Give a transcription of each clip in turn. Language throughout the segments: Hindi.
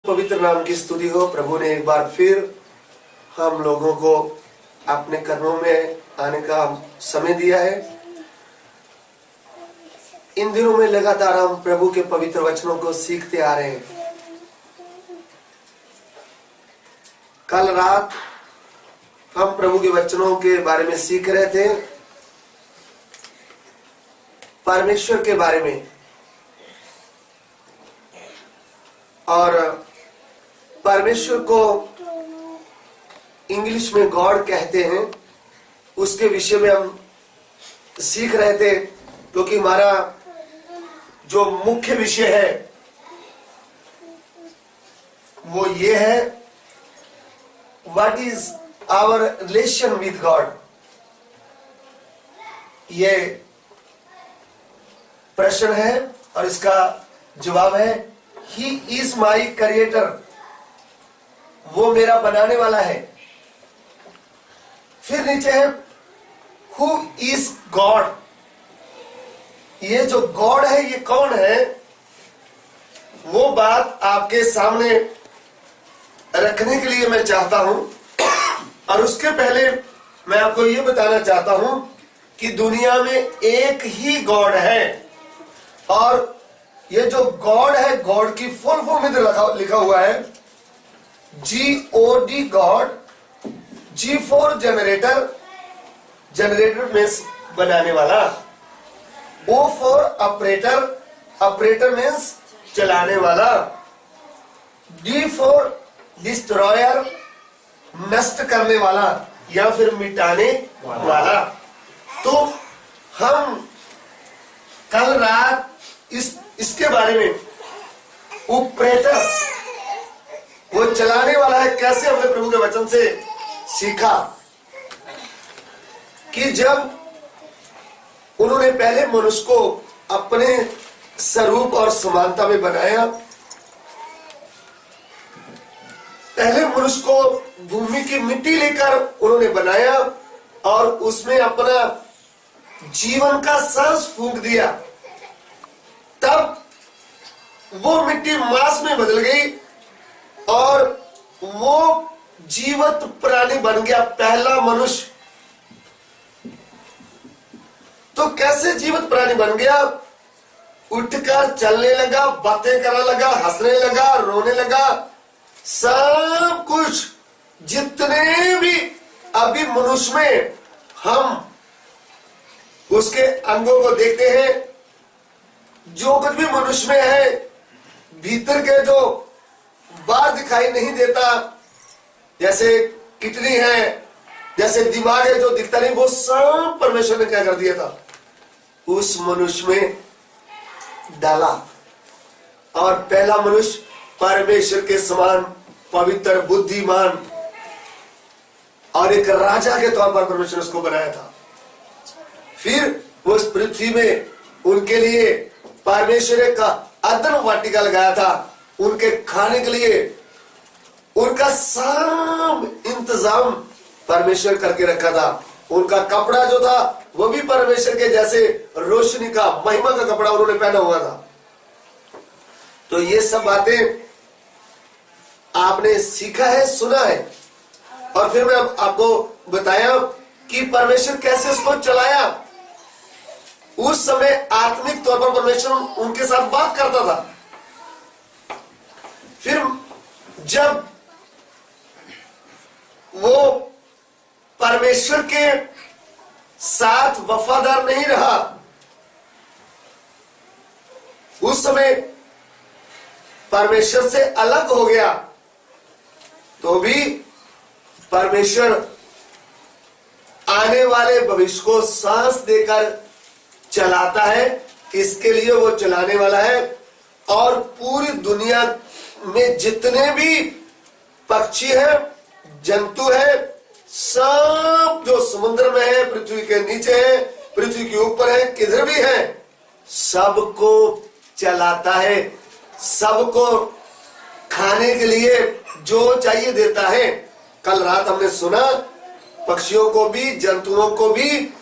पवित्र नाम की स्तुति हो। प्रभु ने एक बार फिर हम लोगों को अपने कदमों में आने का समय दिया है। इन दिनों में लगातार हम प्रभु के पवित्र वचनों को सीखते आ रहे हैं। कल रात हम प्रभु के वचनों के बारे में सीख रहे थे, परमेश्वर के बारे में, और परमेश्वर को इंग्लिश में गॉड कहते हैं, उसके विषय में हम सीख रहे थे। क्योंकि हमारा जो मुख्य विषय है वो ये है, what is our relation with God. ये प्रश्न है और इसका जवाब है, ही इज माई क्रिएटर। वो मेरा बनाने वाला है। फिर नीचे है, हु इज गॉड। ये जो गॉड है ये कौन है, वो बात आपके सामने रखने के लिए मैं चाहता हूं। और उसके पहले मैं आपको ये बताना चाहता हूं कि दुनिया में एक ही गॉड है। और ये जो गॉड है, गॉड की फुल फॉर्म में लिखा हुआ है GOD, God. G for generator, generator means बनाने वाला। O for operator, operator means चलाने वाला। D फॉर डिस्ट्रॉयर, नष्ट करने वाला या फिर मिटाने वाला। तो हम कल रात इसके बारे में, ऑपरेटर वो चलाने वाला है, कैसे हमने प्रभु के वचन से सीखा कि जब उन्होंने पहले मनुष्य को अपने स्वरूप और समानता में बनाया, पहले मनुष्य को भूमि की मिट्टी लेकर उन्होंने बनाया और उसमें अपना जीवन का सांस फूंक दिया। तब वो मिट्टी मांस में बदल गई और वो जीवित प्राणी बन गया, पहला मनुष्य। तो कैसे जीवित प्राणी बन गया? उठकर चलने लगा, बातें करने लगा, हंसने लगा, रोने लगा। सब कुछ जितने भी अभी मनुष्य में हम उसके अंगों को देखते हैं, जो कुछ भी मनुष्य में है, भीतर के जो बाहर दिखाई नहीं देता, जैसे किडनी है, जैसे दिमाग है जो दिखता नहीं, वो सब परमेश्वर ने क्या कर दिया था, उस मनुष्य में डाला। और पहला मनुष्य परमेश्वर के समान पवित्र, बुद्धिमान और एक राजा के तौर पर परमेश्वर उसको बनाया था। फिर वो उस पृथ्वी में उनके लिए परमेश्वर का अदन वाटिका लगाया था, उनके खाने के लिए उनका सब इंतजाम परमेश्वर करके रखा था। उनका कपड़ा जो था वो भी परमेश्वर के जैसे रोशनी का, महिमा का कपड़ा उन्होंने पहना हुआ था। तो ये सब बातें आपने सीखा है, सुना है। और फिर मैं आपको बताया कि परमेश्वर कैसे उसको चलाया। उस समय आत्मिक तौर पर परमेश्वर उनके साथ बात करता था। फिर जब वो परमेश्वर के साथ वफादार नहीं रहा, उस समय परमेश्वर से अलग हो गया, तो भी परमेश्वर आने वाले भविष्य को सांस देकर चलाता है। इसके लिए वो चलाने वाला है। और पूरी दुनिया में जितने भी पक्षी हैं, जंतु है, सब जो समुद्र में है, पृथ्वी के नीचे है, पृथ्वी के ऊपर है, किधर भी है, सबको चलाता है। सबको खाने के लिए जो चाहिए देता है। कल रात हमने सुना, पक्षियों को भी, जंतुओं को भी,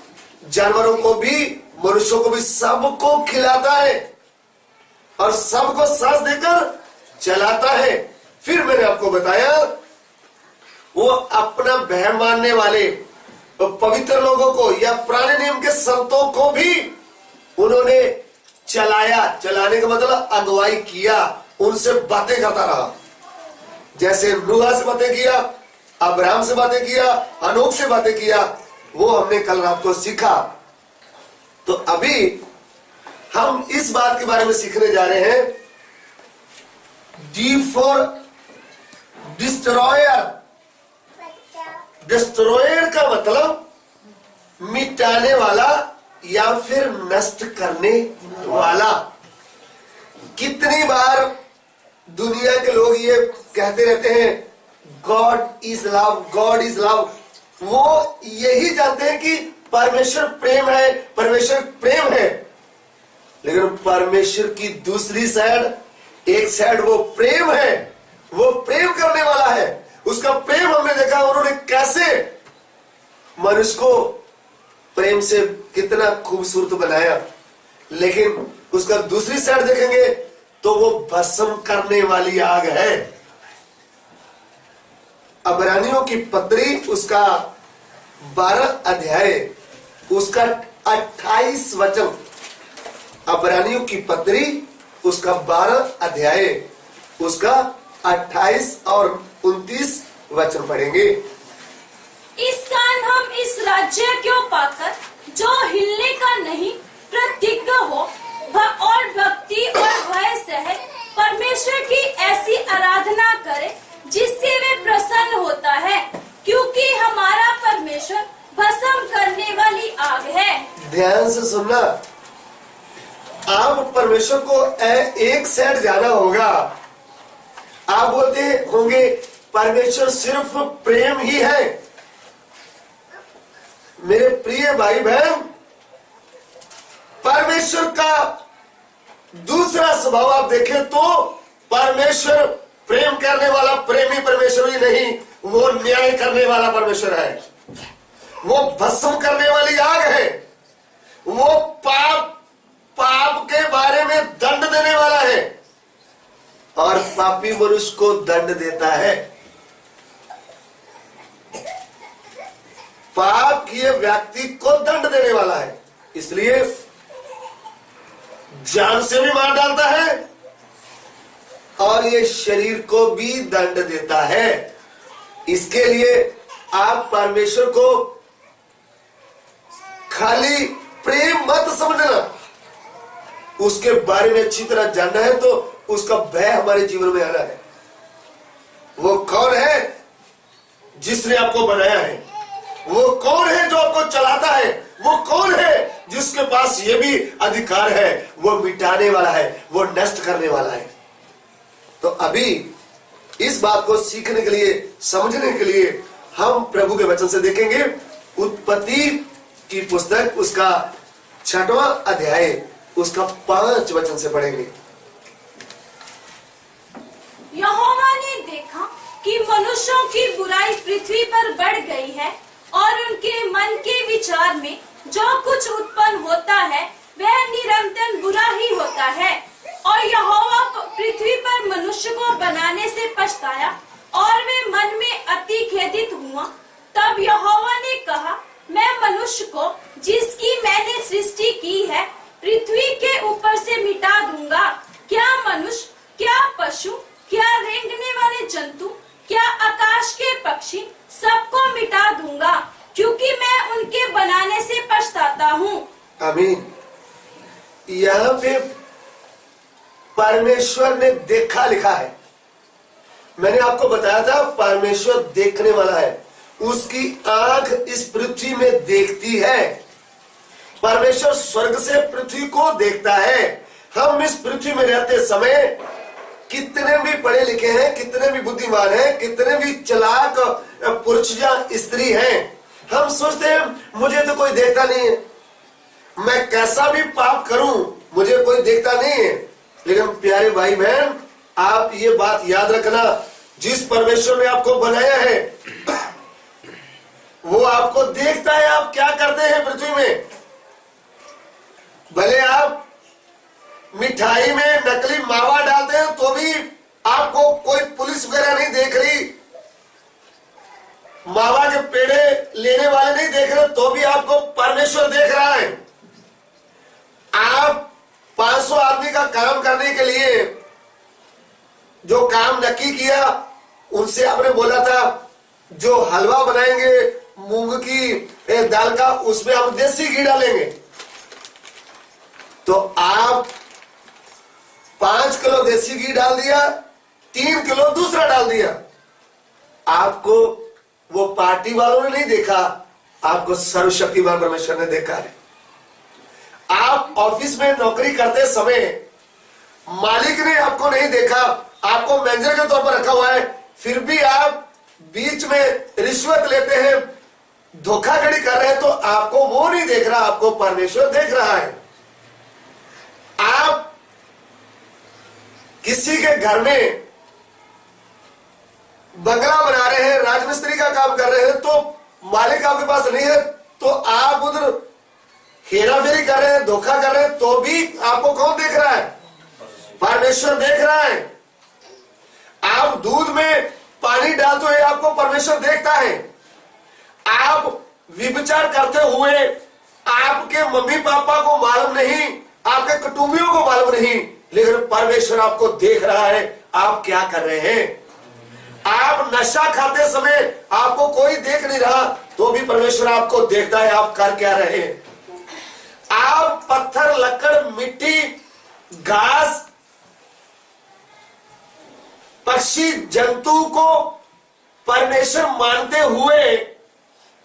जानवरों को भी, मनुष्यों को भी, सबको खिलाता है और सबको सांस देकर चलाता है। फिर मैंने आपको बताया वो अपना भय मानने वाले पवित्र लोगों को या पुराने नियम के संतों को भी उन्होंने चलाया। चलाने का मतलब अगुवाई किया, उनसे बातें करता रहा। जैसे नूह से बातें किया, अब्राहम से बातें किया, अनोख से बातें किया, वो हमने कल रात को सीखा। तो अभी हम इस बात के बारे में सीखने जा रहे हैं, डी फॉर डिस्ट्रॉयर। डिस्ट्रॉयर का मतलब मिटाने वाला या फिर नष्ट करने वाला। कितनी बार दुनिया के लोग ये कहते रहते हैं God is love, God is love. वो यही जानते हैं कि परमेश्वर प्रेम है, परमेश्वर प्रेम है, लेकिन परमेश्वर की दूसरी साइड, एक साइड वो प्रेम है, वो प्रेम करने वाला है। उसका प्रेम हमने देखा, उन्होंने कैसे मनुष्य को प्रेम से कितना खूबसूरत बनाया, लेकिन उसका दूसरी साइड देखेंगे तो वो भस्म करने वाली आग है। अबरानियों की पत्री उसका 12 अध्याय उसका 28 वचन। अबरानियों की पत्री उसका 12 अध्याय उसका 28 और 29 वचन पढ़ेंगे। इस कारण हम इस राज्य को पाकर जो हिलने का नहीं प्रतिज्ञ हो और भक्ति और भय सहित परमेश्वर की ऐसी आराधना करें जिससे वे प्रसन्न होता है, क्योंकि हमारा परमेश्वर भस्म करने वाली आग है। ध्यान से सुनना, आप परमेश्वर को एक साइड जाना होगा। आप बोलते होंगे परमेश्वर सिर्फ प्रेम ही है। मेरे प्रिय भाई बहन, परमेश्वर का दूसरा स्वभाव आप देखें तो परमेश्वर प्रेम करने वाला प्रेमी परमेश्वर ही नहीं, वो न्याय करने वाला परमेश्वर है। वो भस्म करने वाली आग है। वो पाप के बारे में दंड देने वाला है और पापी मनुष्य को दंड देता है। पाप किए व्यक्ति को दंड देने वाला है, इसलिए जान से भी मार डालता है और ये शरीर को भी दंड देता है। इसके लिए आप परमेश्वर को खाली प्रेम मत समझना, उसके बारे में अच्छी तरह जानना है तो उसका भय हमारे जीवन में आना है। वो कौन है जिसने आपको बनाया है? वो कौन है जो आपको चलाता है? वो कौन है जिसके पास ये भी अधिकार है? वो मिटाने वाला है, वो नष्ट करने वाला है। तो अभी इस बात को सीखने के लिए, समझने के लिए हम प्रभु के वचन से देखेंगे। उत्पत्ति की पुस्तक उसका 6वां अध्याय उसका 5 वचन से पढ़ेंगे। यहोवा ने देखा कि मनुष्यों की बुराई पृथ्वी पर बढ़ गई है और उनके मन के विचार में जो कुछ उत्पन्न होता है वह निरंतर बुरा ही होता है। और यहोवा पृथ्वी पर मनुष्य को बनाने से पछताया और वे मन में अति खेदित हुआ। तब यहोवा ने कहा, मैं मनुष्य को जिसकी मैंने सृष्टि की है पृथ्वी के ऊपर से मिटा दूंगा। क्या मनुष्य, क्या पशु, क्या रेंगने वाले जंतु, क्या आकाश के पक्षी, सबको मिटा दूंगा, क्योंकि मैं उनके बनाने से पछताता हूँ। आमीन। यहाँ पे परमेश्वर ने देखा लिखा है। मैंने आपको बताया था परमेश्वर देखने वाला है, उसकी आंख इस पृथ्वी में देखती है। परमेश्वर स्वर्ग से पृथ्वी को देखता है। हम इस पृथ्वी में रहते समय कितने भी पढ़े लिखे हैं, कितने भी बुद्धिमान हैं, कितने भी चालाक पुरुष या स्त्री हैं, हम सोचते हैं मुझे तो कोई देखता नहीं है, मैं कैसा भी पाप करूं मुझे कोई देखता नहीं है। लेकिन प्यारे भाई बहन, आप ये बात याद रखना, जिस परमेश्वर ने आपको बनाया है वो आपको देखता है आप क्या करते हैं पृथ्वी में। भले आप मिठाई में नकली मावा डालते हैं तो भी आपको कोई पुलिस ऑफिस वगैरह नहीं देख रही, मावा के पेड़े लेने वाले नहीं देख रहे, तो भी आपको परमेश्वर देख रहा है। आप 500 आदमी का काम करने के लिए जो काम नक्की किया, उनसे आपने बोला था जो हलवा बनाएंगे मूंग की दाल का, उसमें हम देसी घी डालेंगे। तो आप 5 किलो देसी घी डाल दिया, 3 किलो दूसरा डाल दिया। आपको वो पार्टी वालों ने नहीं देखा, आपको सर्वशक्तिमान परमेश्वर ने देखा है। आप ऑफिस में नौकरी करते समय मालिक ने आपको नहीं देखा, आपको मैनेजर के तौर पर रखा हुआ है, फिर भी आप बीच में रिश्वत लेते हैं, धोखाधड़ी कर रहे हैं, तो आपको वो नहीं देख रहा, आपको परमेश्वर देख रहा है। आप किसी के घर में बंगला बना रहे हैं, राजमिस्त्री का काम कर रहे हैं, तो मालिक आपके पास नहीं है, तो आप उधर हेराफेरी कर रहे हैं, धोखा कर रहे हैं, तो भी आपको कौन देख रहा है? परमेश्वर देख रहा है। आप दूध में पानी डालते हुए आपको परमेश्वर देखता है। आप विचार करते हुए आपके मम्मी पापा को मालूम नहीं, आपके कुटुंबियों को मालूम नहीं, लेकिन परमेश्वर आपको देख रहा है आप क्या कर रहे हैं। आप नशा खाते समय आपको कोई देख नहीं रहा, तो भी परमेश्वर आपको देखता है आप कर क्या रहे हैं। आप पत्थर, लकड़, मिट्टी, घास, पक्षी, जंतु को परमेश्वर मानते हुए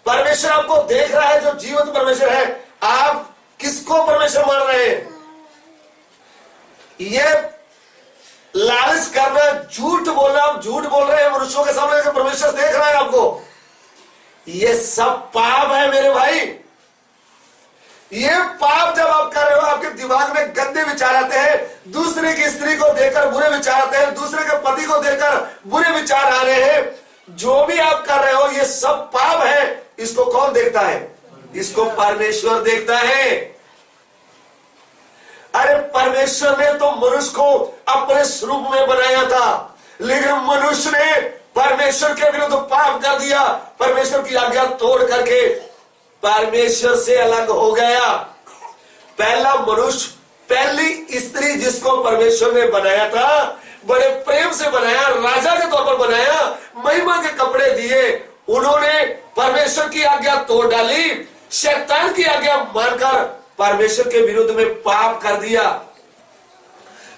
परमेश्वर आपको देख रहा है, जो जीवित परमेश्वर है। आप किसको परमेश्वर मान रहे हैं? ये लालच करना, झूठ बोलना, आप झूठ बोल रहे हैं मनुष्यों के सामने कि परमेश्वर देख रहा है आपको, ये सब पाप है मेरे भाई। ये पाप जब आप कर रहे हो, आपके दिमाग में गंदे विचार आते हैं, दूसरे की स्त्री को देखकर बुरे विचार आते हैं, दूसरे के पति को देखकर बुरे विचार आ रहे हैं, जो भी आप कर रहे हो ये सब पाप है। इसको कौन देखता है? इसको परमेश्वर देखता है। अरे परमेश्वर ने तो मनुष्य को अपने स्वरूप में बनाया था, लेकिन मनुष्य ने परमेश्वर के विरुद्ध पाप कर दिया, परमेश्वर की आज्ञा तोड़ करके परमेश्वर से अलग हो गया। पहला मनुष्य, पहली स्त्री जिसको परमेश्वर ने बनाया था, बड़े प्रेम से बनाया, राजा के तौर पर बनाया, महिमा के कपड़े दिए, उन्होंने परमेश्वर की आज्ञा तोड़ डाली, शैतान की आज्ञा मानकर परमेश्वर के विरुद्ध में पाप कर दिया।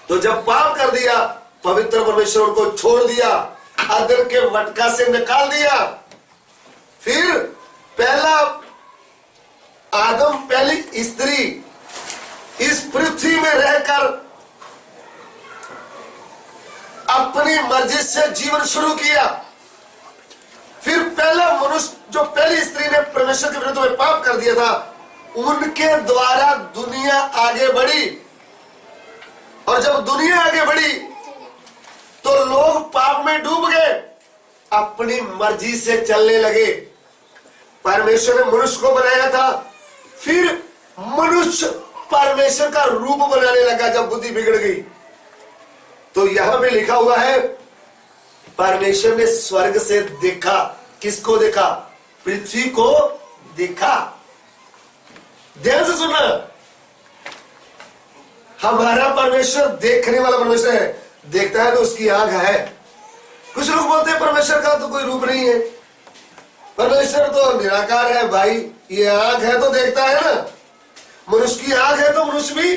तो जब पाप कर दिया, पवित्र परमेश्वर को छोड़ दिया, अदर के वटका से निकाल दिया। फिर पहला आदम, पहली स्त्री इस पृथ्वी में रहकर अपनी मर्जी से जीवन शुरू किया। फिर पहला मनुष्य, जो पहली स्त्री ने परमेश्वर के विरुद्ध में पाप कर दिया था, उनके द्वारा दुनिया आगे बढ़ी। और जब दुनिया आगे बढ़ी तो लोग पाप में डूब गए, अपनी मर्जी से चलने लगे। परमेश्वर ने मनुष्य को बनाया था, फिर मनुष्य परमेश्वर का रूप बनाने लगा जब बुद्धि बिगड़ गई। तो यहां पे लिखा हुआ है, परमेश्वर ने स्वर्ग से देखा। किसको देखा? पृथ्वी को देखा। ध्यान से सुनना, हमारा परमेश्वर देखने वाला परमेश्वर है। देखता है तो उसकी आंख है। कुछ लोग बोलते हैं परमेश्वर का तो कोई रूप नहीं है, परमेश्वर तो निराकार है। भाई ये आंख है तो देखता है ना, मनुष्य की आंख है तो मनुष्य भी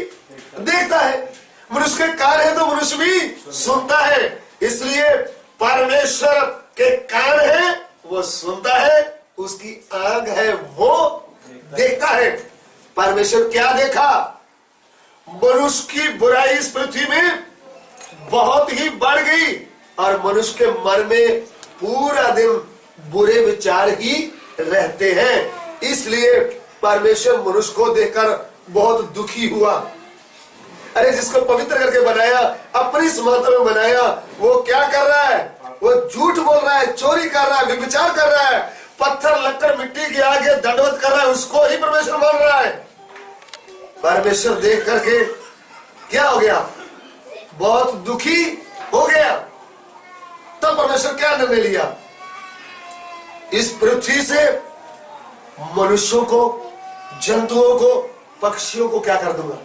देखता है, मनुष्य के कान है तो मनुष्य भी सुनता है। इसलिए परमेश्वर के कान है वो सुनता है, उसकी आंख है वो देखता है। परमेश्वर क्या देखा? मनुष्य की बुराई इस पृथ्वी में बहुत ही बढ़ गई और मनुष्य के मन में पूरा दिन बुरे विचार ही रहते हैं। इसलिए परमेश्वर मनुष्य को देखकर बहुत दुखी हुआ। अरे जिसको पवित्र करके बनाया, अपनी समानता में बनाया, वो क्या कर रहा है? वो झूठ बोल रहा है, चोरी कर रहा है, व्यभिचार कर रहा है, पत्थर, लकड़, मिट्टी के आगे दंडवत कर रहा है, उसको ही परमेश्वर मान रहा है। परमेश्वर देख करके क्या हो गया? बहुत दुखी हो गया। तब परमेश्वर क्या निर्णय लिया, इस पृथ्वी से मनुष्यों को, जंतुओं को, पक्षियों को क्या कर दूंगा,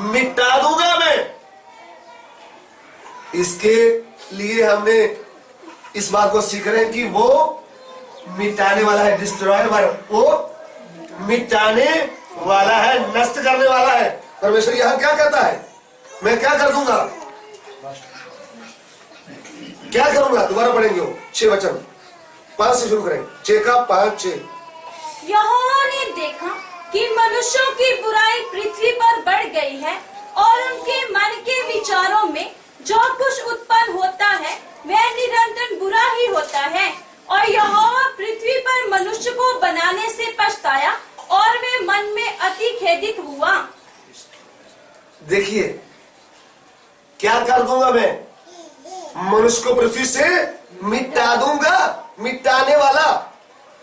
मिटा दूंगा मैं। इसके लिए हमने इस बात को सीख रहे हैं कि वो मिटाने वाला है, डिस्ट्रॉयर, वो मिटाने वाला है, नष्ट करने वाला है। परमेश्वर यहां क्या कहता है, मैं क्या कर दूंगा, क्या करूंगा। दोबारा पढ़ेंगे वो 6 वचन, 5 से शुरू करें, 6 का 5, 6। यहोवा ने देखा कि मनुष्यों की बुराई पृथ्वी पर बढ़ गई है और उनके मन के विचारों में जो कुछ उत्पन्न होता है वह निरंतर बुरा ही होता है। और यहोवा पृथ्वी पर मनुष्य को बनाने से पछताया और वे मन में अति खेदित हुआ। देखिए क्या कर दूंगा मैं, मनुष्य को पृथ्वी से मिटा दूंगा, मिटाने वाला,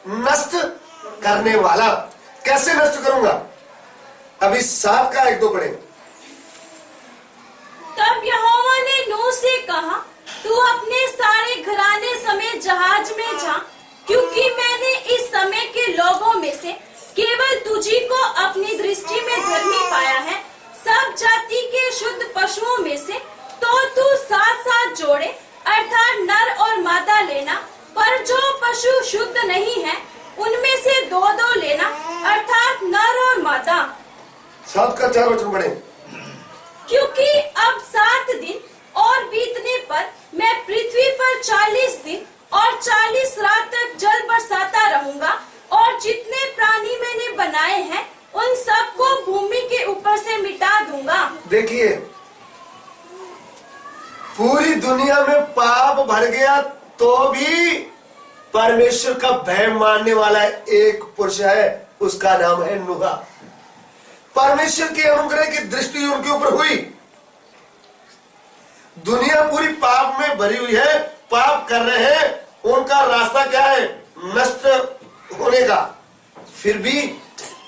नष्ट करने वाला। कैसे नष्ट करूंगा, अभी 7 का 1-2 पढ़े। तब यहोवा ने नूह से कहा, तू अपने सारे घराने समेत जहाज में जा, क्योंकि मैंने इस समय के लोगों में से केवल तुझी को अपनी दृष्टि में धर्मी पाया है। सब जाति के शुद्ध पशुओं में से तो तू 7-7 जोड़े अर्थात नर और मादा लेना, पर जो पशु शुद्ध नहीं है उनमें से 2-2 लेना अर्थात नर और मादा। 7 का 4 वचन पढ़े। क्योंकि अब 7 दिन और बीतने पर मैं पृथ्वी पर 40 दिन और 40 रात तक जल बरसाता रहूंगा, और जितने प्राणी मैंने बनाए हैं उन सबको भूमि के ऊपर से मिटा दूंगा। देखिए पूरी दुनिया में पाप भर गया तो भी परमेश्वर का भय मानने वाला एक पुरुष है, उसका नाम है नूह। परमेश्वर के अनुग्रह की दृष्टि उनके ऊपर हुई। दुनिया पूरी पाप में भरी हुई है, पाप कर रहे हैं, उनका रास्ता क्या है, नष्ट होने का। फिर भी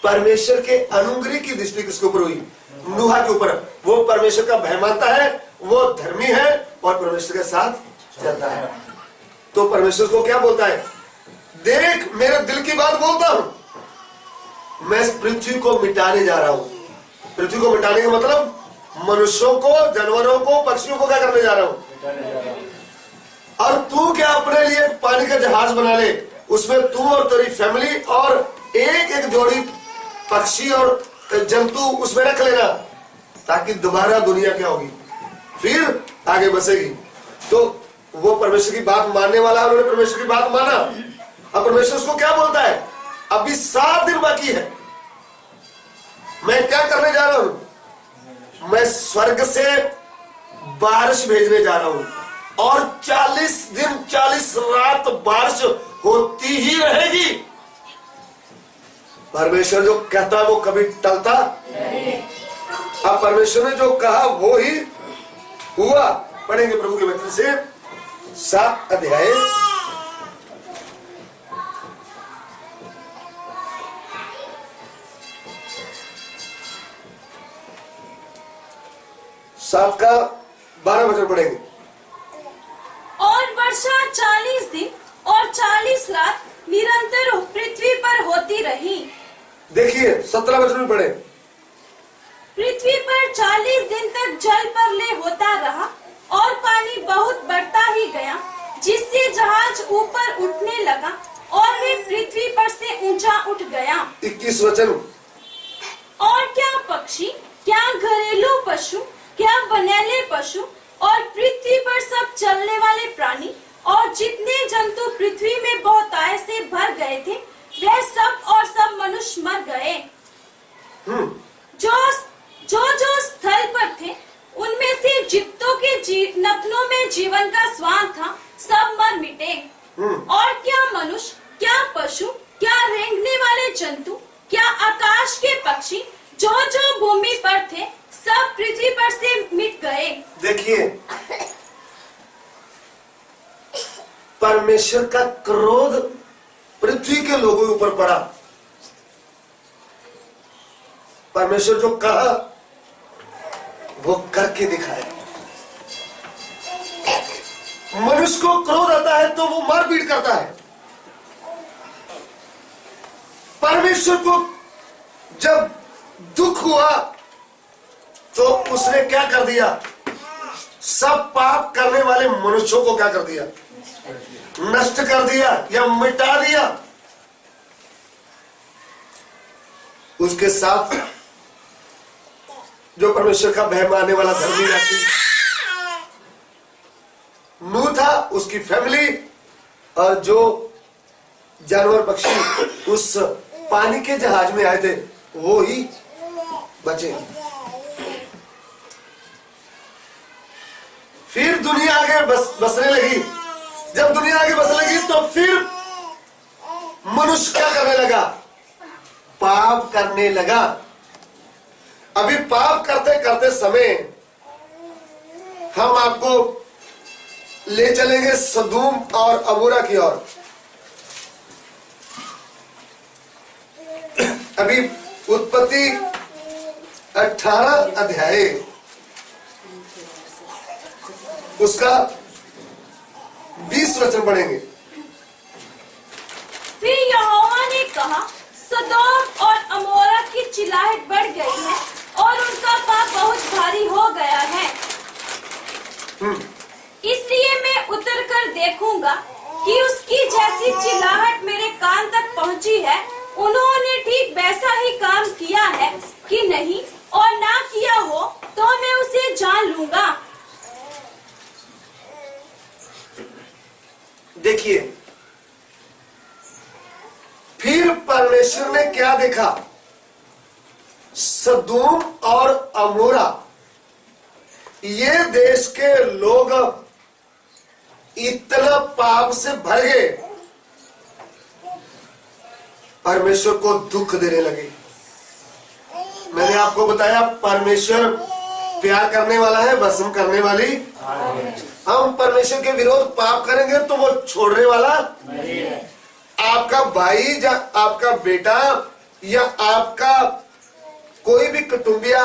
परमेश्वर के अनुग्रह की दृष्टि किसके ऊपर हुई, नूह के ऊपर। वो परमेश्वर का भय मानता है, वो धर्मी है और परमेश्वर के साथ चलता है। तो परमेश्वर को क्या बोलता है, देख मेरे दिल की बात बोलता हूं, मैं इस पृथ्वी को मिटाने जा रहा हूं। पृथ्वी को मिटाने का मतलब मनुष्यों को, जानवरों को, पक्षियों को क्या करने जा रहा हूं। और तू क्या अपने लिए पानी का जहाज बना ले, उसमें तू और तेरी फैमिली और एक जोड़ी पक्षी और जंतु उसमें रख लेना, ताकि दोबारा दुनिया क्या होगी, फिर आगे बसेगी। तो वो परमेश्वर की बात मानने वाला, उन्होंने परमेश्वर की बात माना। अब परमेश्वर उसको क्या बोलता है, अभी 7 दिन बाकी है, मैं क्या करने जा रहा हूं, मैं स्वर्ग से बारिश भेजने जा रहा हूं, और 40 दिन 40 रात बारिश होती ही रहेगी। परमेश्वर जो कहता वो कभी टलता नहीं। अब परमेश्वर ने जो कहा वो ही हुआ। पढ़ेंगे प्रभु के वचन से 7 अध्याय 7 का 12 वचन पढ़ेंगे। और वर्षा 40 दिन और 40 रात निरंतर पृथ्वी पर होती रही। देखिए 17 वचन में पढ़े। पृथ्वी पर 40 दिन तक जल प्रलय होता रहा और पानी बहुत बढ़ता ही गया, जिससे जहाज ऊपर उठने लगा और वे पृथ्वी पर से ऊंचा उठ गया। 21 वचन। और क्या पक्षी, क्या घरेलू पशु, क्या वनैले पशु और पृथ्वी पर सब चलने वाले प्राणी और जितने जंतु पृथ्वी में बहुतायत से भर गए थे, वे सब मनुष्य मर गए। जो स्थल पर थे उनमें से जितों के नथनों में जीवन का स्वाद था, सब मर मिटे। और क्या मनुष्य, क्या पशु, क्या रेंगने वाले जंतु, क्या आकाश के पक्षी, जो भूमि पर थे, सब पृथ्वी पर से मिट गए। देखिए परमेश्वर का क्रोध पृथ्वी के लोगों के ऊपर पड़ा। परमेश्वर जो कहा वो करके दिखाया। मनुष्य को क्रोध आता है तो वो मारपीट करता है। परमेश्वर को जब दुख हुआ तो उसने क्या कर दिया? सब पाप करने वाले मनुष्यों को क्या कर दिया? नष्ट कर दिया या मिटा दिया। उसके साथ जो परमेश्वर का भय मानने वाला धर्मी व्यक्ति नूह था, उसकी फैमिली, और जो जानवर पक्षी उस पानी के जहाज में आए थे वो ही बचे। फिर दुनिया आगे बसने लगी। जब दुनिया आगे बसने लगी तो फिर मनुष्य क्या करने लगा? पाप करने लगा। अभी पाप करते करते समय हम आपको ले चलेंगे सदूम और अमोरा की ओर। अभी उत्पत्ति 18 अध्याय उसका 20 वचन पढ़ेंगे। फिर यहोवा ने कहा, सदोम और अमोरा की चिल्लाहट बढ़ गई है और उनका पाप बहुत भारी हो गया है। इसलिए मैं उतर कर देखूंगा कि उसकी जैसी चिल्लाहट मेरे कान तक पहुंची है। उन्होंने ठीक वैसा ही काम किया है कि नहीं, और ना किया हो तो मैं उसे जान लूंगा। देखिए, फिर परमेश्वर ने क्या देखा? सदोम और अमोरा, ये देश के लोग इतना पाप से भर गए, परमेश्वर को दुख देने लगे। मैंने आपको बताया परमेश्वर प्यार करने वाला है, भस्म करने वाली। हम परमेश्वर के विरोध पाप करेंगे तो वो छोड़ने वाला नहीं है। आपका भाई या आपका बेटा या आपका कोई भी कुटुंबिया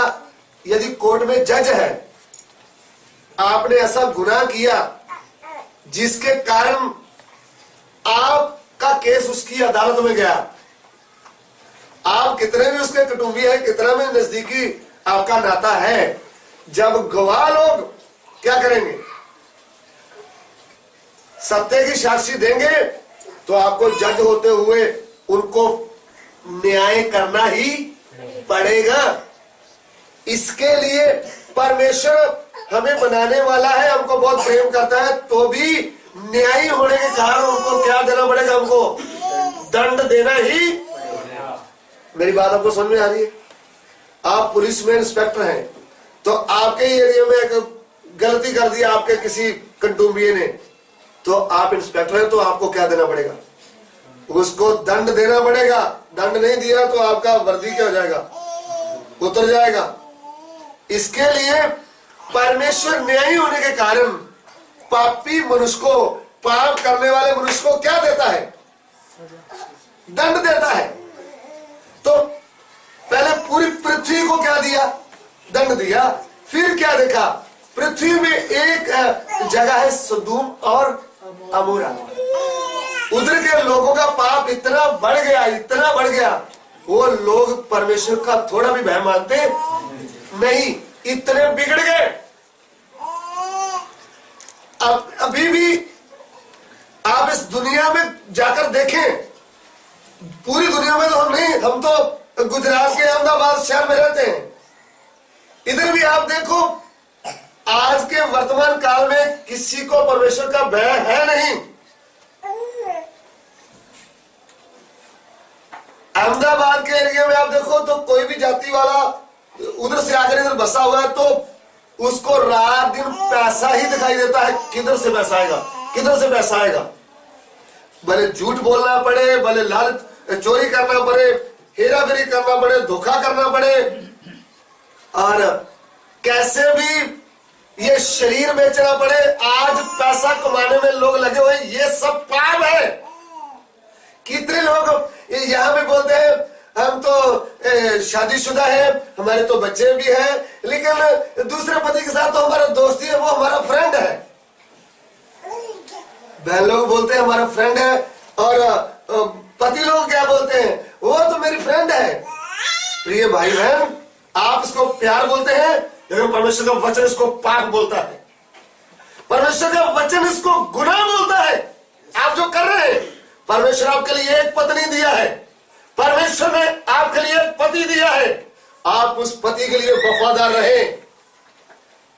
यदि कोर्ट में जज है, आपने ऐसा गुनाह किया जिसके कारण आपका केस उसकी अदालत में गया, आप कितने भी उसके कुटुंबी है, कितना भी नजदीकी आपका नाता है, जब गवाह लोग क्या करेंगे? सत्य की साक्षी देंगे तो आपको जज होते हुए उनको न्याय करना ही पड़ेगा। इसके लिए परमेश्वर हमें बनाने वाला है, हमको बहुत प्रेम करता है, तो भी न्यायी होने के कारण उनको क्या देना पड़ेगा? हमको दंड देना ही। मेरी बात आपको समझ में आ रही है? आप पुलिस में इंस्पेक्टर हैं, तो आपके एरिया में एक गलती कर दी आपके किसी कुटुंबी ने, तो आप इंस्पेक्टर हैं, तो आपको क्या देना पड़ेगा? उसको दंड देना पड़ेगा। दंड नहीं दिया तो आपका वर्दी क्या हो जाएगा? उतर जाएगा। इसके लिए परमेश्वर न्यायी होने के कारण पापी मनुष्य को, पाप करने वाले मनुष्य को क्या देता है? दंड देता है। तो पहले पूरी पृथ्वी को क्या दिया? दंड दिया। फिर क्या देखा? पृथ्वी में एक जगह है सदूम और अमोरा। उधर के लोगों का पाप इतना बढ़ गया, इतना बढ़ गया, वो लोग परमेश्वर का थोड़ा भी भय मानते नहीं, इतने बिगड़ गए। अब अभी भी आप इस दुनिया में जाकर देखें, पूरी दुनिया में तो हम नहीं, हम तो गुजरात के अहमदाबाद शहर में रहते हैं, इधर भी आप देखो, आज के वर्तमान काल में किसी को परमेश्वर का भय है नहीं। अहमदाबाद के एरिया में आप देखो तो कोई भी जाति वाला उधर से आकर इधर बसा हुआ है तो उसको रात दिन पैसा ही दिखाई देता है। किधर से पैसा आएगा, किधर से पैसा आएगा? भले झूठ बोलना पड़े, भले लालच चोरी करना पड़े, हेरा फेरी करना पड़े, धोखा करना पड़े, और कैसे भी ये शरीर बेचना पड़े, आज पैसा कमाने में लोग लगे हुए, ये सब पाप है। कितने लोग यहाँ पे बोलते हैं हम तो शादीशुदा है, हमारे तो बच्चे भी हैं, लेकिन दूसरे पति के साथ तो हमारा दोस्ती है, वो हमारा फ्रेंड है। बहन लोग बोलते हैं हमारा फ्रेंड है, और पति लोग क्या बोलते हैं, वो तो मेरी फ्रेंड है। प्रिय भाई बहन, आप इसको प्यार बोलते हैं, लेकिन परमेश्वर का वचन इसको पाप बोलता है। परमेश्वर का वचन इसको गुनाह बोलता है। आप जो कर रहे हैं, परमेश्वर आपके लिए एक पत्नी दिया है, परमेश्वर ने आपके लिए एक पति दिया है। आप उस पति के लिए वफादार रहे,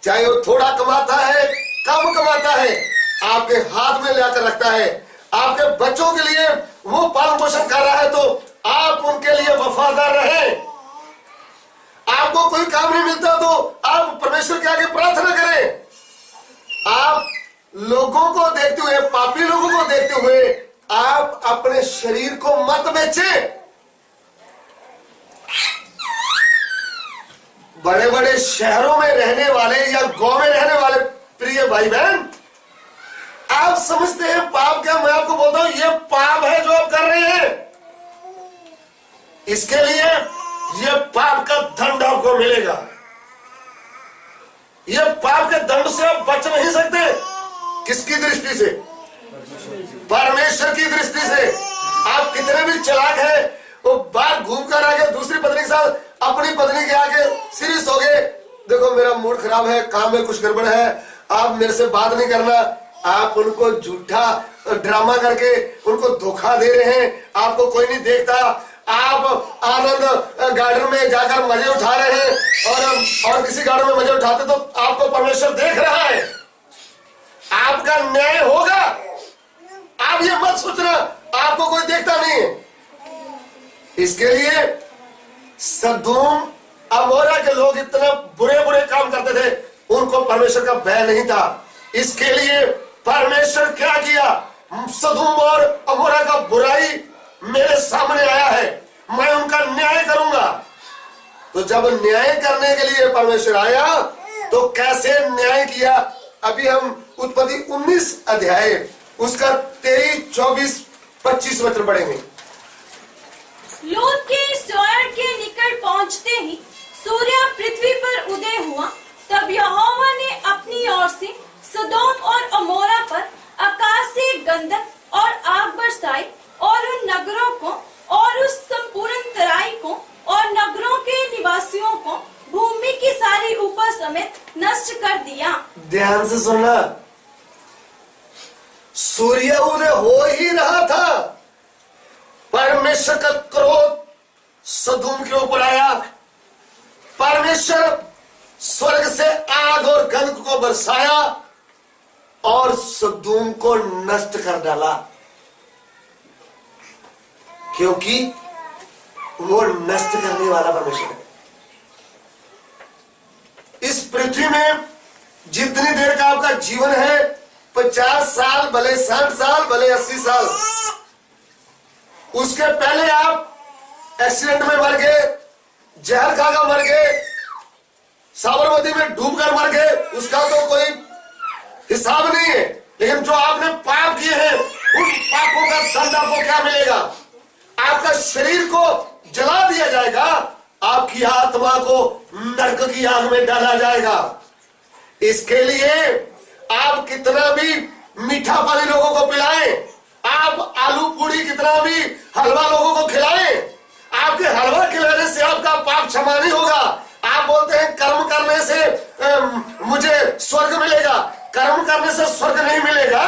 चाहे वो थोड़ा कमाता है, कम कमाता है, आपके हाथ में लाकर रखता है, आपके बच्चों के लिए वो पालन पोषण कर रहा है, तो आप उनके लिए वफादार रहे। आपको कोई काम नहीं मिलता तो आप परमेश्वर के आगे प्रार्थना करें। आप लोगों को देखते हुए, पापी लोगों को देखते हुए, आप अपने शरीर को मत बेचें। बड़े बड़े शहरों में रहने वाले या गांव में रहने वाले प्रिय भाई बहन, आप समझते हैं पाप क्या? मैं आपको बोलता हूं, ये पाप है जो आप कर रहे हैं। इसके लिए ये पाप का दंड आपको मिलेगा। ये पाप के दंड से आप बच नहीं सकते। किसकी दृष्टि से? परमेश्वर की दृष्टि से। आप कितने भी चालाक हैं, वो बाहर घूम कर आगे दूसरी पत्नी के साथ अपनी पत्नी के आगे सीरियस हो गए, देखो मेरा मूड खराब है, काम में कुछ गड़बड़ है, आप मेरे से बात नहीं करना। आप उनको झूठा ड्रामा करके उनको धोखा दे रहे हैं, आपको कोई नहीं देखता। आप आनंद गार्डन में जाकर मजे उठा रहे हैं, और किसी गार्डन में मजे उठाते तो आपको परमेश्वर देख रहा है। आपका न्याय होगा। आप ये मत सोचना आपको कोई देखता नहीं है। इसके लिए सदोम अमोरा के लोग इतना बुरे बुरे काम करते थे, उनको परमेश्वर का भय नहीं था। इसके लिए परमेश्वर क्या किया? सदोम और अमोरा का बुराई मेरे सामने आया है, मैं उनका न्याय करूंगा। तो जब न्याय करने के लिए परमेश्वर आया तो कैसे न्याय किया? अभी हम उत्पत्ति 19 अध्याय उसका 23, 24, 25 वचन पढ़ेंगे। लोत के स्वयं के निकट पहुंचते ही सूर्य पृथ्वी पर उदय हुआ। तब यहोवा ने अपनी ओर से सदोम और अमोरा पर आकाश से गंधक और आग बरसाई, और उन नगरों को और उस संपूर्ण तराई को और नगरों के निवासियों को भूमि की सारी उपज समेत नष्ट कर दिया। ध्यान से सुनना, सूर्य उदय हो ही रहा था, परमेश्वर का क्रोध सदोम के ऊपर आया। परमेश्वर स्वर्ग से आग और गंधक को बरसाया और सदोम को नष्ट कर डाला, क्योंकि वो नष्ट करने वाला परमेश्वर है। इस पृथ्वी में जितनी देर का आपका जीवन है, 50 साल भले 60 साल भले 80 साल, उसके पहले आप एक्सीडेंट में मर गए, जहर खाकर मर गए, साबरमती में डूबकर मर गए, उसका तो कोई हिसाब नहीं है। लेकिन जो आपने पाप किए हैं, उन पापों का दंड आपको क्या मिलेगा? आपका शरीर को जला दिया जाएगा, आपकी आत्मा को नरक की आग में डाला जाएगा। इसके लिए आप कितना भी मीठा पानी लोगों को पिलाएं, आप आलू पूरी कितना भी हलवा लोगों को खिलाएं, आपके हलवा खिलाने से आपका पाप क्षमा नहीं होगा। आप बोलते हैं कर्म करने से मुझे स्वर्ग मिलेगा, कर्म करने से स्वर्ग नहीं मिलेगा।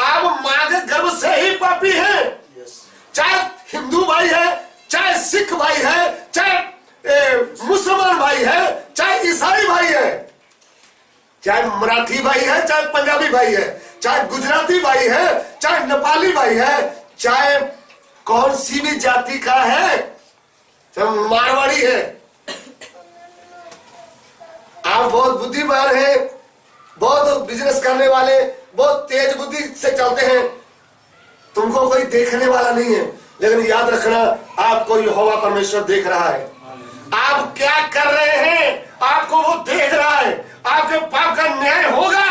आप मां के गर्भ से ही पापी हैं। चाहे हिंदू भाई है, चाहे सिख भाई है, चाहे मुसलमान भाई है, चाहे ईसाई भाई है, चाहे मराठी भाई है, चाहे पंजाबी भाई है, चाहे गुजराती भाई है, चाहे नेपाली भाई है, चाहे कौन सी भी जाति का है, चाहे मारवाड़ी है। आप बहुत बुद्धिमान हैं, बहुत बिजनेस करने वाले, बहुत तेज बुद्धि से चलते हैं, तुमको कोई देखने वाला नहीं है। लेकिन याद रखना, आपको यहोवा परमेश्वर देख रहा है। आप क्या कर रहे हैं, आपको वो देख रहा है। आपके पाप का न्याय होगा।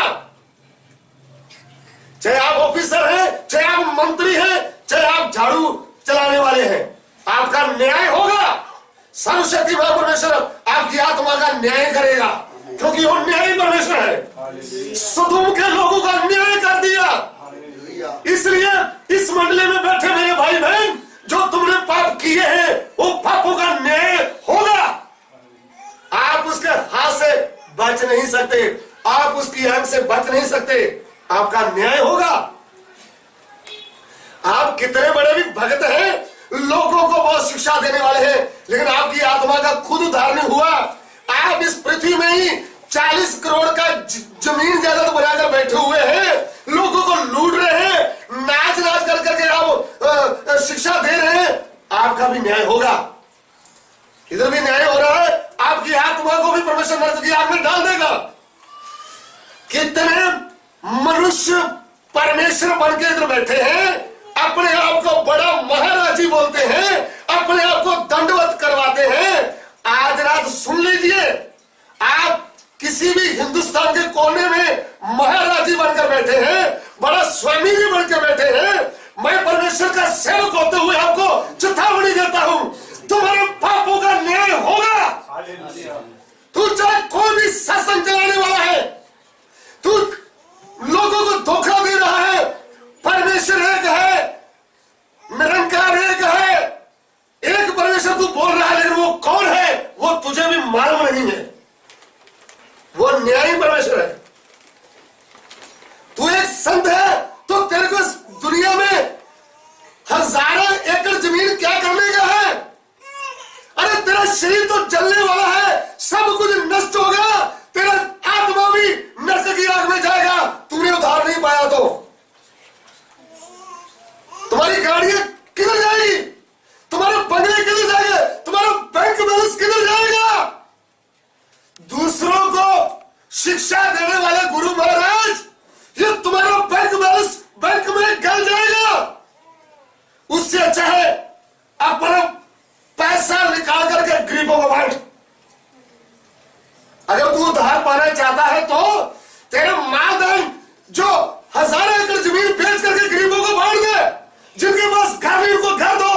चाहे आप ऑफिसर हैं, चाहे आप मंत्री हैं, चाहे आप झाड़ू चलाने वाले हैं, आपका न्याय होगा। सर्वशक्तिमान परमेश्वर आपकी आत्मा का न्याय करेगा, क्योंकि वो न्यायी परमेश्वर है। सदोम के लोगों का न्याय कर दिया। इसलिए इस मंडली में बैठे मेरे भाई बहन, जो तुमने पाप किए हैं वो पापों का न्याय होगा। आप उसके हाथ से बच नहीं सकते, आप उसकी आंख से बच नहीं सकते, आपका न्याय होगा। आप कितने बड़े भी भक्त हैं, लोगों को बहुत शिक्षा देने वाले हैं, लेकिन आपकी आत्मा का खुद उद्धार नहीं हुआ। आप इस पृथ्वी में ही 40 करोड़ का जमीन जायदाद बनाकर बैठे हुए हैं, लोगों को लूट रहे हैं, नाच नाच कर करके आप शिक्षा दे रहे हैं। आपका भी न्याय होगा, इधर भी न्याय हो रहा है। आपकी आत्मा को भी परमेश्वर नरक की आग में डाल देगा। कितने मनुष्य परमेश्वर बन के इधर बैठे हैं, अपने आप को बड़ा महाराजी बोलते हैं, अपने आप को दंडवत करवाते हैं। आज रात सुन लीजिए, आप किसी भी हिंदुस्तान के कोने में महाराजी बनकर बैठे हैं, बड़ा स्वामी जी बनकर बैठे हैं। मैं परमेश्वर का सेवक होते हुए आपको चेतावनी देता हूं, तुम्हारे पापों का न्याय होगा। तू चाहे कोई भी शासन चलाने वाला है, तू लोगों को धोखा दे रहा है, परमेश्वर एक है, निरंकार एक है, एक परमेश्वर तू बोल रहा है, लेकिन वो कौन है वो तुझे भी मालूम नहीं है। वो न्यायी परमेश्वर है। तू एक संत है तो तेरे को इस दुनिया में हजारों एकड़ जमीन क्या करने का है? अरे तेरा शरीर तो जलने वाला है, सब कुछ नष्ट होगा, तेरा आत्मा भी नरक की आग में जाएगा, तूने उधार नहीं पाया तो। तुम्हारी गाड़ियां किधर जाएगी, तुम्हारे बंगले किधर जाएंगे, तुम्हारा बैंक बैलेंस किधर जाएगा? दूसरों को शिक्षा देने वाले गुरु महाराज, ये तुम्हारा बैंक बैलेंस बैंक में गल जाएगा। उससे अच्छा है अपना पैसा निकाल करके गरीबों को बांट। अगर तू उधार पाना चाहता है तो तेरे मालदान जो हजारों एकड़ जमीन बेच करके गरीबों को बांट दे, जिनके पास घर नहीं उनको घर दो,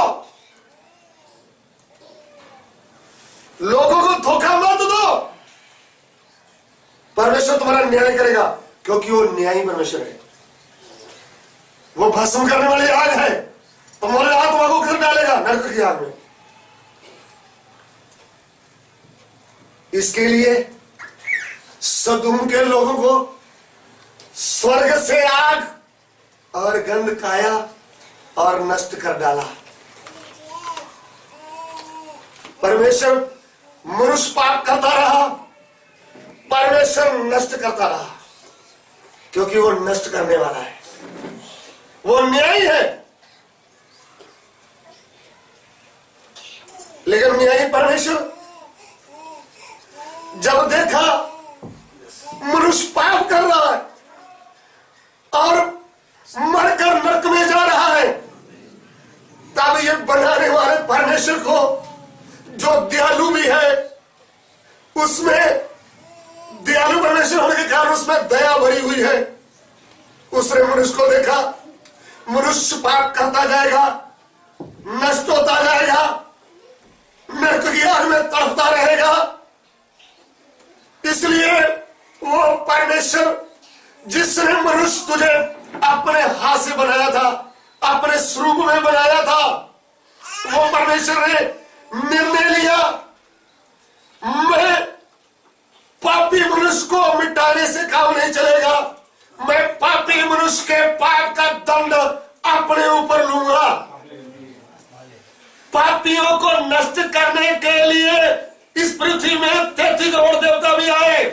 लोगों को धोखा मत दो। परमेश्वर तुम्हारा न्याय करेगा, क्योंकि वो न्यायी परमेश्वर है। वो भस्म करने वाली आग है, तुम्हारे आत्मा को किधर डालेगा? नरक की आग में। इसके लिए सदोम के लोगों को स्वर्ग से आग और गंध खाया और नष्ट कर डाला। परमेश्वर मनुष्य पाप करता रहा, परमेश्वर नष्ट करता रहा, क्योंकि वो नष्ट करने वाला है, वो न्यायी है। लेकिन न्यायी परमेश्वर जब देखा मनुष्य पाप कर रहा है और मरकर नरक में जा रहा है, तब ये बनाने वाले परमेश्वर को, जो दयालु भी है, उसमें दयालु परमेश्वर होने के कारण उसमें दया भरी हुई है। उसने मनुष्य को देखा, मनुष्य पाप करता जाएगा, नष्ट होता जाएगा, नरक की आग में तड़पता रहेगा। इसलिए वो परमेश्वर जिसने मनुष्य तुझे अपने हाथ से बनाया था, अपने स्वरूप में बनाया था, वो परमेश्वर ने निर्णय लिया, मैं पापी मनुष्य को मिटाने से काम नहीं चलेगा, मैं पापी मनुष्य के पाप का दंड अपने ऊपर लूंगा। पापियों को नष्ट करने के लिए इस पृथ्वी में 33 करोड़ देवता भी आए।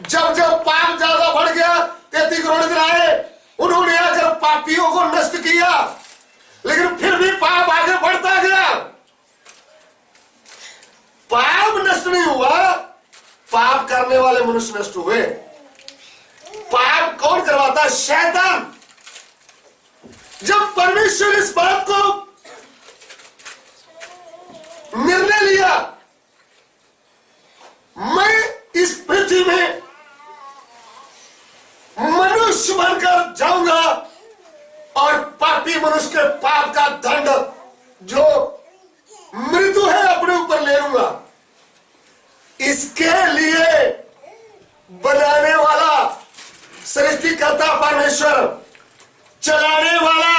जब जब पाप ज्यादा बढ़ गया, 33 करोड़ इधर आए, उन्होंने आकर पापियों को नष्ट किया, लेकिन फिर भी पाप आगे बढ़ता गया। पाप नष्ट नहीं हुआ, पाप करने वाले मनुष्य नष्ट हुए। पाप कौन करवाता? शैतान। जब परमेश्वर इस बात को निर्णय लिया, मैं इस पृथ्वी में मनुष्य बनकर जाऊंगा और पापी मनुष्य के पाप का दंड जो मृत्यु है अपने ऊपर ले लूंगा। इसके लिए बनाने वाला सृष्टिकर्ता परमेश्वर चलाने वाला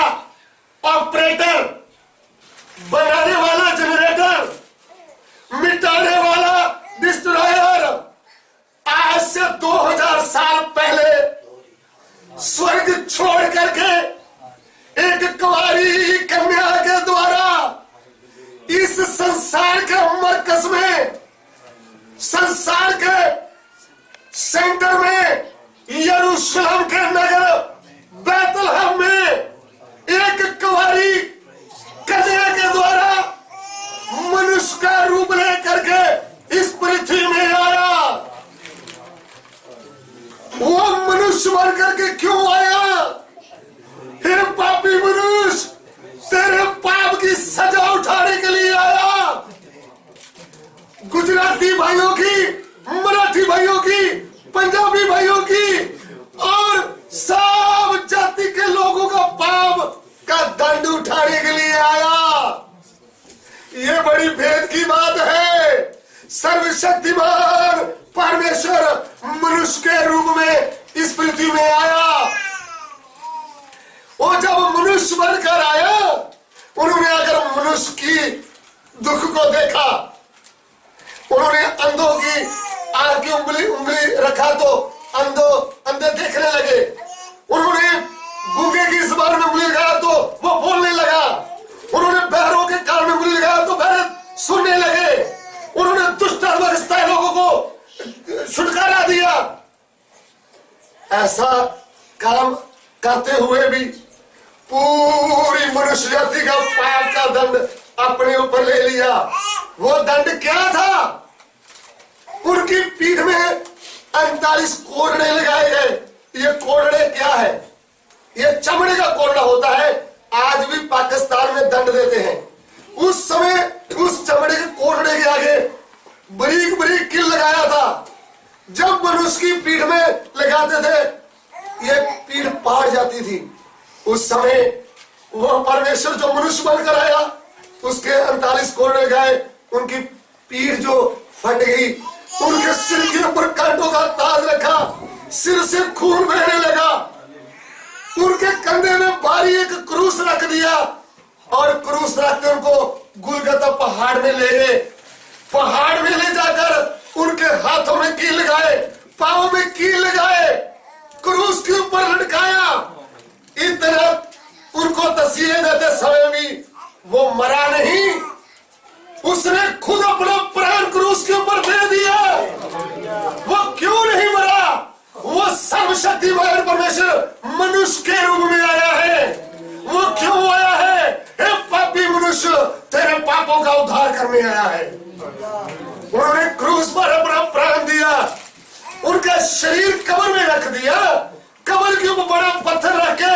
ऑपरेटर, बनाने वाला जनरेटर, मिटाने वाला डिस्ट्रॉयर, आज से 2000 साल पहले स्वर्ग छोड़ करके एक कुंवारी कन्या के द्वारा इस संसार के मरकज में, संसार के सेंटर में, यरूशलेम के नगर बैतलहम में एक कुंवारी कन्या के द्वारा मनुष्य का रूप लेकर के इस पृथ्वी में आया। वो मनुष्य बन करके क्यों आया? हे पापी मनुष्य, तेरे पाप की सजा उठाने के लिए आया। गुजराती भाइयों की, मराठी भाइयों की, पंजाबी भाइयों की और सब जाति के लोगों का पाप का दंड उठाने के लिए आया। ये बड़ी भेद की बात है। सर्वशक्तिमान परमेश्वर मनुष्य के रूप में इस पृथ्वी में आया। वो जब मनुष्य बनकर आया, उन्होंने अगर मनुष्य की दुख को देखा, उन्होंने अंधों की आंख की उंगली रखा तो अंधे देखने लगे। उन्होंने गूंगे की जुबान में उंगली लगाया तो वो बोलने लगा। उन्होंने बहरों के कान में उंगली लगाया तो बहरे सुनने लगे। उन्होंने दुष्ट अवस्था लोगों को छुटकारा दिया। ऐसा काम करते हुए भी पूरी मनुष्य जाति का पाप का दंड अपने ऊपर ले लिया। वो दंड क्या था? उनकी पीठ में 48 कोड़े लगाए गए। ये कोड़े क्या है? ये चमड़े का कोड़ा होता है। आज भी पाकिस्तान में दंड देते हैं। उस समय उस चमड़े के कोड़े के आगे बरीक बरीक कील लगाया था। जब मनुष्य की पीठ में लगाते थे, ये पीठ पाड़ जाती थी। उस समय वो परमेश्वर जो मनुष्य बनकर आया, उसके 48 कोड़े लगाए, उनकी पीठ जो फट गई, उनके सिर के ऊपर कांटों का ताज रखा, सिर से खून बहने लगा। उनके कंधे में भारी एक क्रूस रख दिया और क्रूस रख के उनको गुलगता पहाड़ में ले गए। पहाड़ में ले जाकर उनके हाथों में कील लगाए, पांव में कील लगाए, क्रूस के ऊपर लटकाया। इतना उनको तस्वीर देते समय भी वो मरा नहीं। उसने खुद अपना प्राण क्रूस के ऊपर दे दिया। वो क्यों नहीं मरा? वो सर्वशक्तिमान परमेश्वर मनुष्य के रूप में आया है। वो क्यों आया है? हे पापी मनुष्य, तेरे पापों का उद्धार करने आया है। उन्होंने क्रूस पर अपना प्राण दिया। उनका शरीर कब्र में रख दिया। कब्र के ऊपर बड़ा पत्थर रख के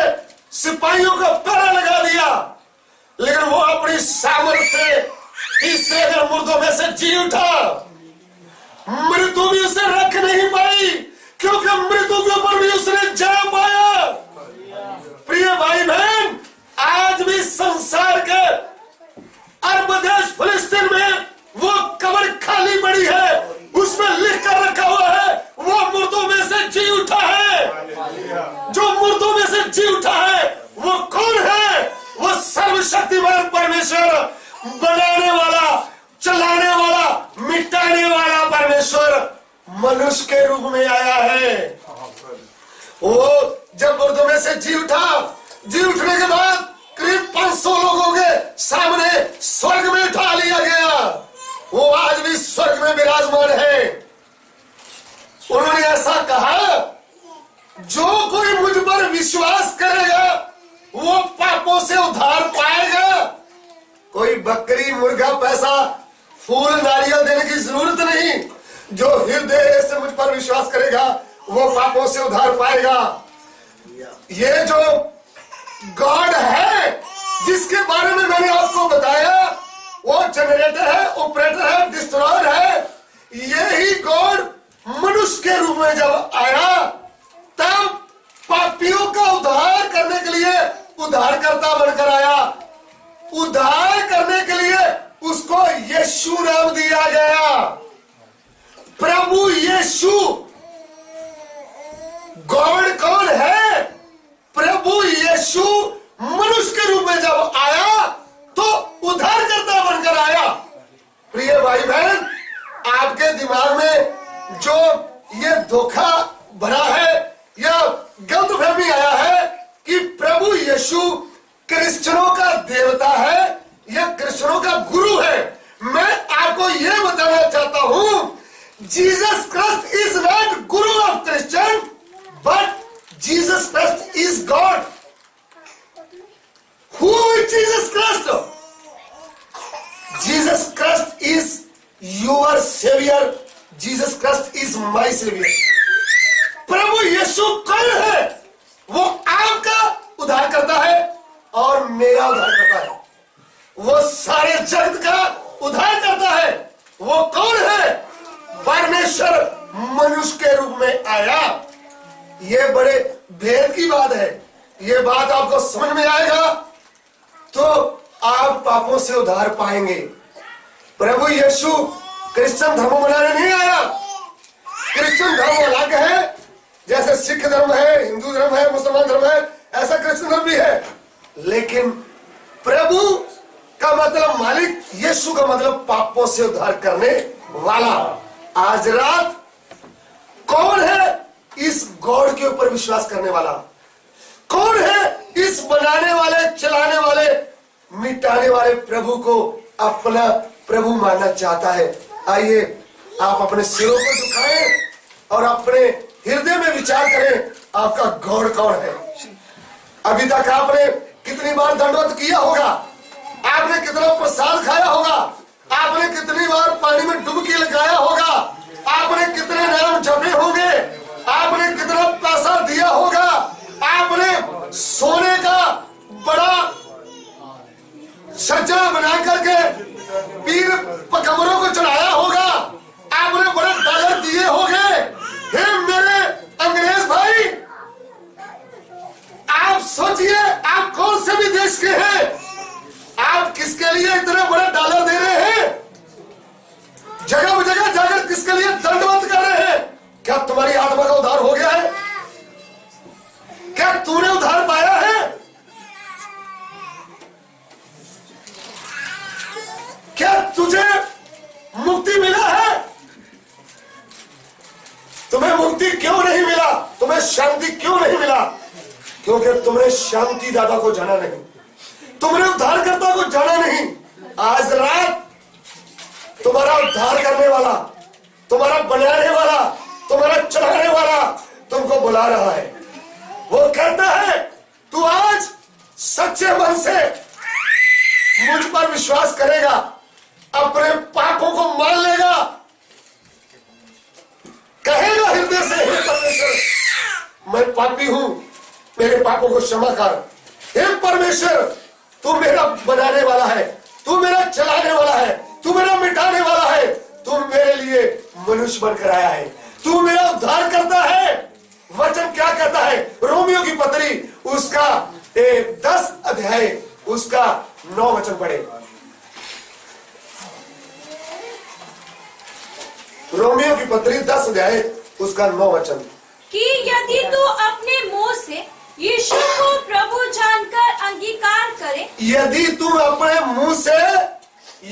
सिपाहियों का पहरा लगा दिया। लेकिन वो अपनी सामर्थ्य से तीसरे दिन मुर्दों में से जी उठा। मृत्यु भी उसे रख नहीं पाई, क्योंकि मृत्यु के ऊपर भी उसने जय पाया। प्रिय भाई बहन, आज भी संसार के अरब देश फिलिस्तीन में वो कब्र खाली पड़ी है। उसमें लिख कर रखा हुआ है, वो मुर्दों में से जी उठा है। जो मुर्दों में से जी उठा है वो कौन है? वो सर्वशक्तिमान परमेश्वर, बनाने वाला, चलाने वाला, मिटाने वाला परमेश्वर मनुष्य के रूप में आया है। वो जब मुर्दों में से जी उठा, जी उठने के बाद करीब 500 लोगों के सामने स्वर्ग में उठा लिया गया। वो आज भी स्वर्ग में विराजमान है। उन्होंने ऐसा कहा, जो कोई मुझ पर विश्वास करेगा वो पापों से उद्धार पाएगा। कोई बकरी, मुर्गा, पैसा, फूल, नारियल देने की जरूरत नहीं। जो हृदय से मुझ पर विश्वास करेगा वो पापों से उद्धार पाएगा। ये जो गॉड है जिसके बारे में मैंने आपको बताया, वो जनरेटर है, ऑपरेटर है, डिस्ट्रॉयर है। यही गॉड मनुष्य के रूप में जब आया, तब पापियों का उद्धार करने के लिए उद्धारकर्ता बनकर आया। उद्धार करने के लिए उसको यीशु नाम दिया गया। प्रभु यीशु। गॉड कौन है? प्रभु यीशु यीशु मनुष्य के रूप में जब आया तो उद्धारकर्ता बनकर आया। प्रिय भाई बहन, आपके दिमाग में जो ये धोखा भरा है या गलतफहमी आया है कि प्रभु यीशु क्रिश्चियनों का देवता है या क्रिश्चियनों का गुरु है, मैं आपको यह बताना चाहता हूं, Jesus Christ is not guru of Christian, but Jesus Christ is God. Who is Jesus Christ? Jesus Christ is your saviour, Jesus Christ is my saviour. प्रभु यीशु कौन है? वो आपका उद्धार करता है और मेरा उद्धार करता है। वो सारे जगत का उद्धार करता है। वो कौन है? परमेश्वर मनुष्य के रूप में आया। ये बड़े भेद की बात है। ये बात आपको समझ में आएगा तो आप पापों से उद्धार पाएंगे। प्रभु यीशु क्रिश्चियन धर्म बनाने नहीं आया। क्रिश्चियन धर्म अलग है, जैसे सिख धर्म है, हिंदू धर्म है, मुसलमान धर्म है, ऐसा क्रिश्चियन धर्म भी है। लेकिन प्रभु का मतलब मालिक, यीशु का मतलब पापों से उद्धार करने वाला। आज रात कौन है इस गॉड के ऊपर विश्वास करने वाला? कौन है इस बनाने वाले, चलाने वाले, मिटाने वाले प्रभु को अपना प्रभु मानना चाहता है? आइए आप अपने सिरों को झुकाएं और अपने हृदय में विचार करें, आपका गॉड कौन है? अभी तक आपने कितनी बार दंडवत किया होगा? आपने कितना प्रसाद खाया होगा? आपने कितनी बार पानी में डुबकी लगाया होगा? आपने कितने नाम जपे होंगे? आपने कितना पैसा दिया होगा? आपने सोने का बड़ा सज्जा बना करके पीर पैगंबरों को चढ़ाया होगा? आपने बड़े डॉलर दिए होंगे? हे मेरे अंग्रेज भाई, आप सोचिए, आप कौन से भी देश के हैं? आप किसके लिए इतने बड़े डॉलर दे रहे हैं? जगह जगह जाकर किसके लिए दंडवत कर रहे हैं? क्या तुम्हारी आत्मा का उद्धार हो गया है? क्या तूने उद्धार पाया है? क्या तुझे मुक्ति मिला है? तुम्हें मुक्ति क्यों नहीं मिला? तुम्हें शांति क्यों नहीं मिला? क्योंकि तुमने शांति दाता को जाना नहीं, तुमने उद्धारकर्ता को जाना नहीं। आज रात तुम्हारा उद्धार करने वाला, तुम्हारा बनाने वाला, तुम्हारा चलाने वाला तुमको बुला रहा है। वो कहता है तू आज सच्चे मन से मुझ पर विश्वास करेगा, अपने पापों को मान लेगा, कहेगा हृदय से, हे परमेश्वर मैं पापी हूं, मेरे पापों को क्षमा कर। हे परमेश्वर तू मेरा बनाने वाला है, तू मेरा चलाने वाला है, तू मेरा मिटाने वाला है, तू मेरे लिए मनुष्य बनकर आया है, तू मेरा उद्धार करता है। वचन क्या कहता है? रोमियो की पत्री उसका 10 अध्याय उसका 9 वचन पढ़े। रोमियो की पत्री 10 अध्याय उसका 9 वचन कि यदि तू अपने मुंह से यीशु को प्रभु जानकर अंगीकार करे, यदि तू अपने मुंह से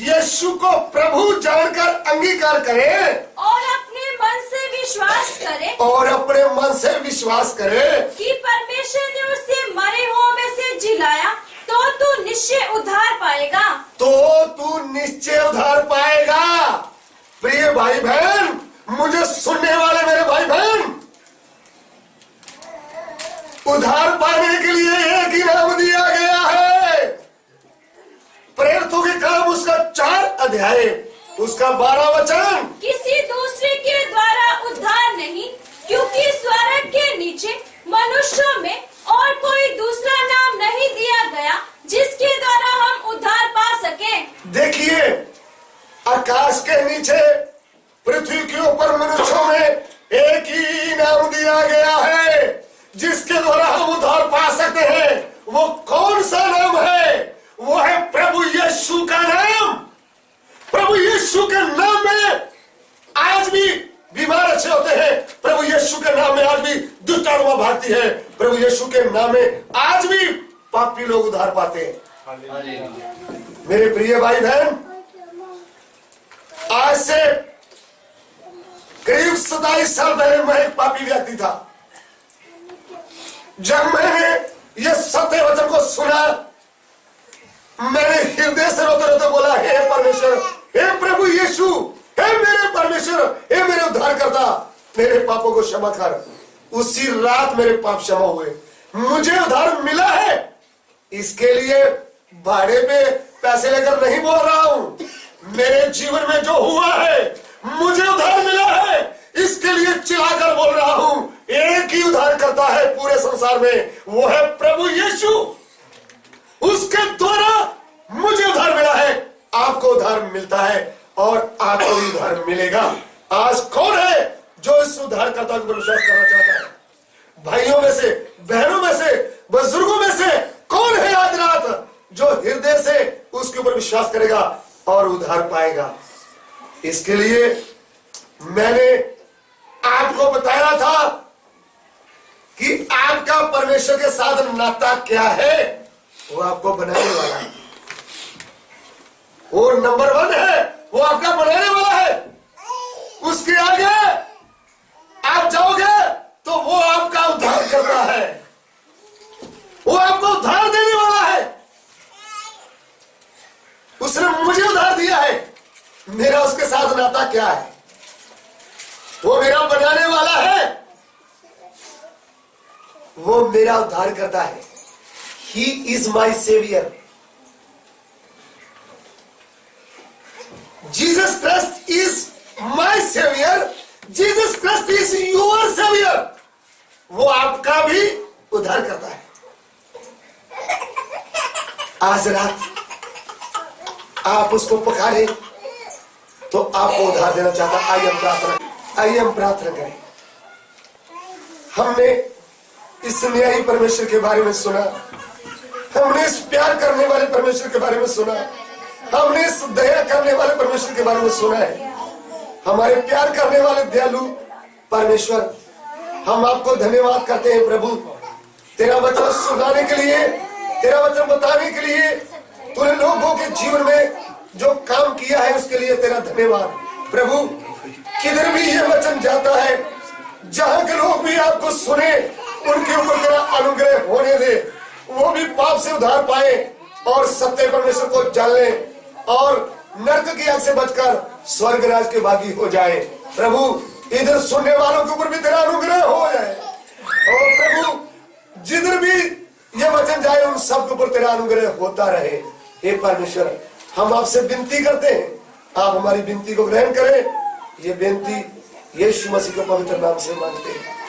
यीशु को प्रभु जानकर अंगीकार करे और अपने मन से विश्वास करे, और अपने मन से विश्वास करे कि परमेश्वर ने उसे मरे हुओं में से जिलाया, तो तू निश्चय उद्धार पाएगा। तो तू निश्चय उद्धार पाएगा। प्रिय भाई बहन, मुझे सुनने वाले मेरे भाई बहन, उद्धार पाने के लिए एक ही नाम दिया गया है। प्रेरितों के काम उसका 4 अध्याय उसका 12 वचन, किसी दूसरे के द्वारा उद्धार नहीं, क्योंकि स्वर्ग के नीचे मनुष्यों में और कोई दूसरा नाम नहीं दिया गया जिसके द्वारा हम उद्धार पा सके। देखिए, आकाश के नीचे पृथ्वी के ऊपर मनुष्यों में एक ही नाम दिया गया है जिसके द्वारा हम उद्धार पा सकते हैं। वो कौन सा नाम है? वो है प्रभु यीशु का नाम। प्रभु यीशु के नाम में आज भी बीमार अच्छे होते हैं। प्रभु यीशु के नाम में आज भी दुष्ट आत्मा भागती है। प्रभु यीशु के नाम में आज भी पापी लोग उद्धार पाते हैं। मेरे प्रिय भाई बहन, आज से करीब 27 साल पहले मैं एक पापी व्यक्ति था। जब मैंने ये सत्य वचन को सुना, मैंने हृदय से रोते रोते बोला, हे परमेश्वर, हे प्रभु यीशु, हे मेरे परमेश्वर, हे मेरे उद्धारकर्ता, मेरे पापों को क्षमा कर। उसी रात मेरे पाप क्षमा हुए, मुझे उद्धार मिला है। इसके लिए भाड़े पे पैसे लेकर नहीं बोल रहा हूं। मेरे जीवन में जो हुआ है, मुझे उद्धार मिला है, इसके लिए चिल्लाकर बोल रहा हूं। एक ही उद्धार करता है पूरे संसार में, वो है प्रभु यीशु। उसके द्वारा मुझे उद्धार मिला है, आपको उद्धार मिलता है और आपको भी उद्धार मिलेगा। आज कौन है जो इस उद्धारकर्ता को विश्वास करना चाहता है? भाइयों में से, बहनों में से, बुजुर्गों में से कौन है आज रात जो हृदय से उसके ऊपर विश्वास करेगा और उद्धार पाएगा? इसके लिए मैंने आपको बताया था कि आपका परमेश्वर के साथ नाता क्या है, वो आपको बनाने वाला है। वो नंबर 1 है, वो आपका बनाने वाला है। उसके आगे आप जाओगे तो वो आपका उद्धार करता है, वो आपको उद्धार देने वाला है। उसने मुझे उद्धार दिया है, मेरा उसके साथ नाता क्या है? वो मेरा बनाने वाला है, वो मेरा उद्धार करता है। He is my savior. Jesus Christ is my savior. Jesus Christ is your savior. वो आपका भी उद्धार करता है। आज रात आप उसको पुकारे तो आपको उद्धार देना चाहता। आइए हम प्रार्थना करें। हमने इस न्यायी परमेश्वर के बारे में सुना, हमने इस प्यार करने वाले परमेश्वर के बारे में सुना, हमने इस दया करने वाले परमेश्वर के बारे में सुना है। हमारे प्यार करने वाले दयालु परमेश्वर, हम आपको धन्यवाद करते हैं प्रभु, तेरा वचन सुनाने के लिए, तेरा वचन बताने के लिए, तूने लोगों के जीवन में जो काम किया है उसके लिए तेरा धन्यवाद प्रभु। किधर भी ये वचन जाता है, जहां के लोग भी आपको सुने, उनके ऊपर तेरा अनुग्रह होने दे, वो भी पाप से उद्धार पाए और सत्य परमेश्वर को जान ले और नरक की आग से बचकर स्वर्ग राज के भागी हो जाए। प्रभु, इधर सुनने वालों के ऊपर भी तेरा अनुग्रह हो जाए और प्रभु जिधर भी ये वचन जाए उन सब के ऊपर तेरा अनुग्रह होता रहे। हे परमेश्वर, हम आपसे विनती करते हैं, आप हमारी विनती को ग्रहण करें। ये विनती यीशु मसीह के पवित्र नाम से मांगते हैं।